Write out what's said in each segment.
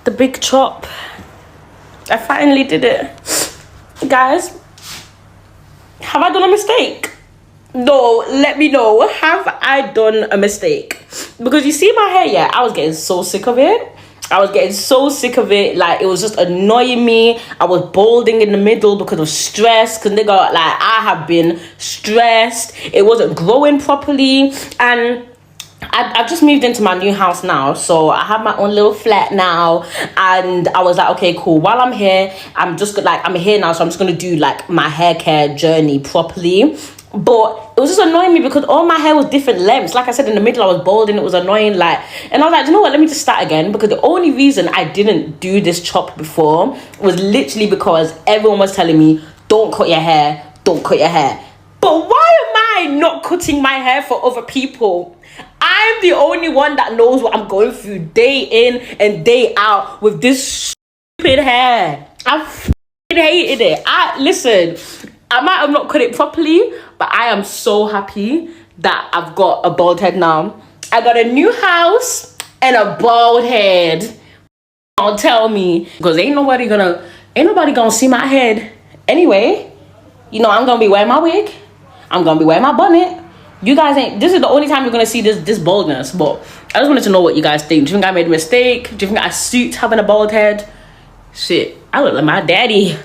the big chop. I finally did it. Guys, have I done a mistake? No, let me know. Have I done a mistake? Because you see my hair, yeah, I was getting so sick of it. Like, it was just annoying me. I was balding in the middle because of stress. Because nigga, like, I have been stressed. It wasn't growing properly. And I've just moved into my new house now, so I have my own little flat now, and I was like, okay, cool. While I'm here, I'm here now, so I'm just gonna do like my hair care journey properly. But it was just annoying me because all my hair was different lengths. Like I said, in the middle I was balding. It was annoying, and I was like, you know what, let me just start again. Because the only reason I didn't do this chop before was literally because everyone was telling me, don't cut your hair. But why am I not cutting my hair for other people? I'm the only one that knows what I'm going through day in and day out with this stupid hair. I hated it. I might have not cut it properly, but I am so happy that I've got a bald head now. I got a new house and a bald head. Don't tell me, because ain't nobody gonna see my head anyway. You know, I'm gonna be wearing my wig. I'm gonna be wearing my bonnet. You guys this is the only time you're gonna see this baldness. But I just wanted to know what you guys think. Do you think I made a mistake? Do you think I suit having a bald head? Shit, I look like my daddy.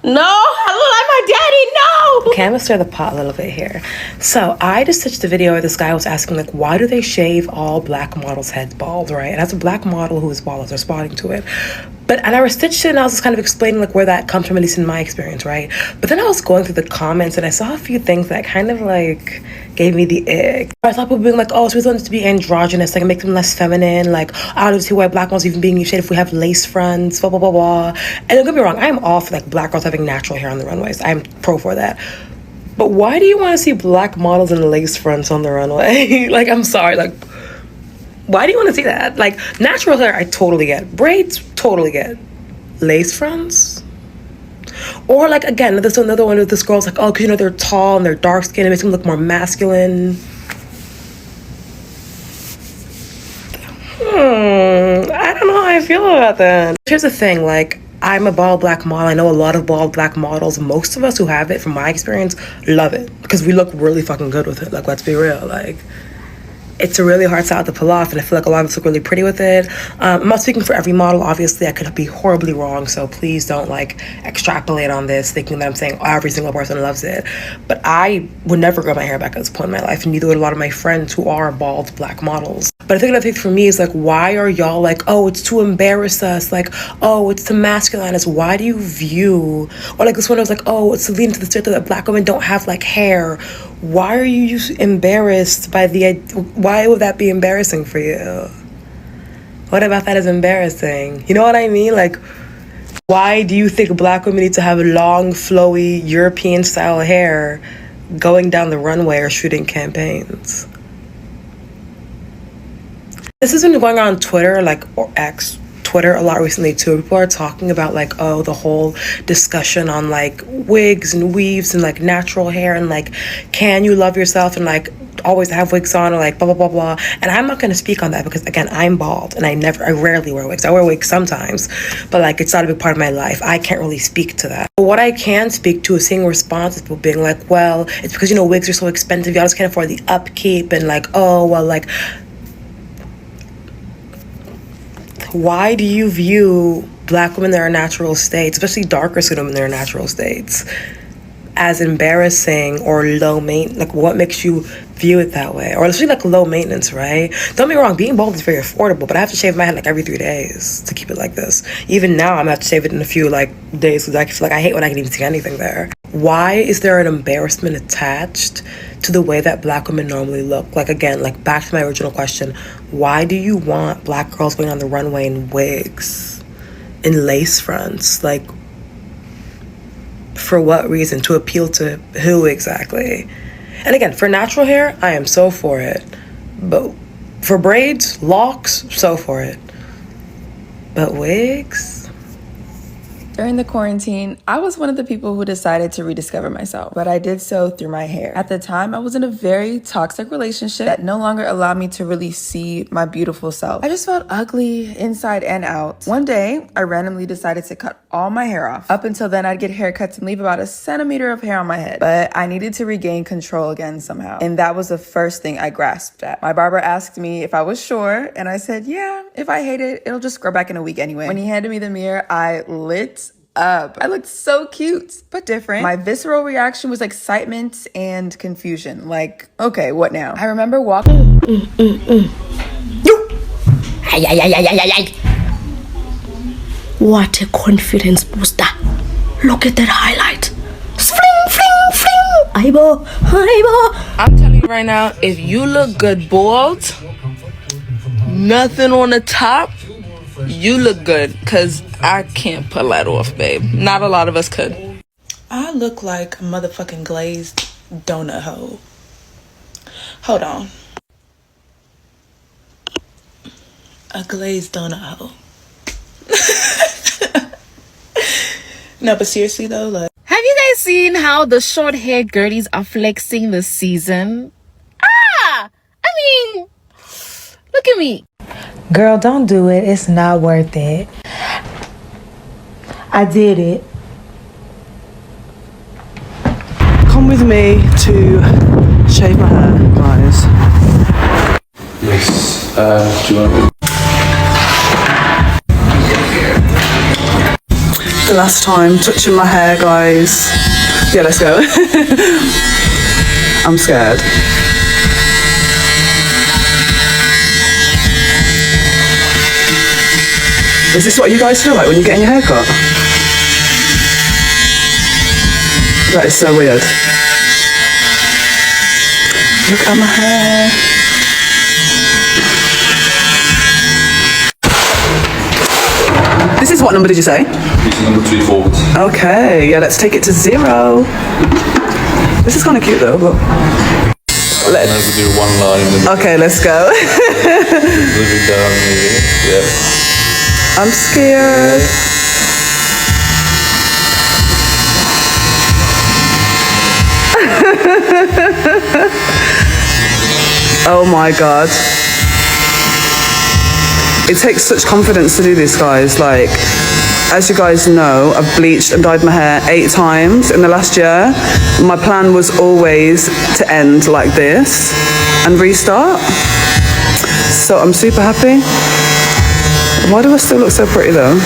No, I look like my daddy, no! Okay, I'm gonna stir the pot a little bit here. So I just touched the video where this guy was asking, like, why do they shave all black models' heads bald, right? And as a black model who is bald, I was responding to it. And I stitched it and I was just kind of explaining like where that comes from, at least in my experience, right? But then I was going through the comments and I saw a few things that kind of like gave me the ick. I saw people being like, oh, so we want it to be androgynous, like make them less feminine, like I don't see why black models even being shaded if we have lace fronts, blah, blah, blah, blah. And don't get me wrong, I'm all for like black girls having natural hair on the runways. I'm pro for that. But why do you want to see black models in lace fronts on the runway? Like, I'm sorry, like, why do you want to see that? Like, natural hair, I totally get. Braids, totally get. Lace fronts? Or, like, again, there's another one with this girl's like, oh, because, you know, they're tall and they're dark skinned. It makes them look more masculine. I don't know how I feel about that. Here's the thing, like, I'm a bald black model. I know a lot of bald black models. Most of us who have it, from my experience, love it. Because we look really fucking good with it. Like, let's be real. Like, it's a really hard style to pull off, and I feel like a lot of us look really pretty with it. I'm not speaking for every model, obviously. I could be horribly wrong, so please don't like extrapolate on this thinking that I'm saying every single person loves it. But I would never grow my hair back at this point in my life, and neither would a lot of my friends who are bald black models. But I think another thing for me is like, why are y'all like, oh, it's to embarrass us, like, oh, it's to masculine us? Why do you view, or like this one was like, oh, it's to lead into the stereotype that black women don't have like hair? Why are you embarrassed by why would that be embarrassing for you? What about that is embarrassing? You know what I mean? Like, why do you think black women need to have long, flowy, European style hair going down the runway or shooting campaigns? This has been going on Twitter, like, or X, Twitter a lot recently too. People are talking about like, oh, the whole discussion on like wigs and weaves and like natural hair and like, can you love yourself and like always have wigs on or like blah, blah, blah, blah. And I'm not going to speak on that because again, I'm bald and I rarely wear wigs. I wear wigs sometimes, but like, it's not a big part of my life. I can't really speak to that. But what I can speak to is seeing responses, people being like, well, it's because, you know, wigs are so expensive. Y'all just can't afford the upkeep and like, oh, well, like, why do you view black women in their natural states, especially darker skinned women in their natural states, as embarrassing or low maintenance? Like, what makes you view it that way? Or especially like low maintenance, right? Don't get me wrong, being bald is very affordable, but I have to shave my head like every 3 days to keep it like this. Even now, I'm gonna have to shave it in a few like days because I feel like I hate when I can even see anything there. Why is there an embarrassment attached to the way that black women normally look? Like, again, like back to my original question, why do you want black girls going on the runway in wigs, in lace fronts? Like, for what reason? To appeal to who exactly? And again, for natural hair, I am so for it. But for braids, locks, so for it. But wigs? During the quarantine, I was one of the people who decided to rediscover myself, but I did so through my hair. At the time, I was in a very toxic relationship that no longer allowed me to really see my beautiful self. I just felt ugly inside and out. One day, I randomly decided to cut all my hair off. Up until then, I'd get haircuts and leave about a centimeter of hair on my head, but I needed to regain control again somehow. And that was the first thing I grasped at. My barber asked me if I was sure, and I said, yeah, if I hate it, it'll just grow back in a week anyway. When he handed me the mirror, I lit up. I looked so cute, but different. My visceral reaction was excitement and confusion. Like, okay, what now? I remember walking. What a confidence booster. Look at that highlight. Fling, fling, fling. Aibo, aibo. I'm telling you right now, if you look good bald, nothing on the top, you look good, because I can't pull that off, babe. Not a lot of us could. I look like a motherfucking glazed donut hole. Hold on. A glazed donut hole. No, but seriously though, like, have you guys seen how the short hair girlies are flexing this season? I mean, look at me. Girl, don't do it. It's not worth it. I did it. Come with me to shave my hair, guys. Yes. Do you want The last time touching my hair, guys. Yeah, let's go. I'm scared. Is this what you guys feel like when you're getting your hair cut? That is so weird. Look at my hair. This is what number did you say? this is number 3 forwards? Okay, yeah, let's take it to 0. This is kind of cute though, but And then we do one line and then okay, let's go. moving down maybe. Yeah. I'm scared. Oh my god. It takes such confidence to do this, guys. Like, as you guys know, I've bleached and dyed my hair 8 times in the last year. My plan was always to end like this and restart. So I'm super happy. Why do I still look so pretty though?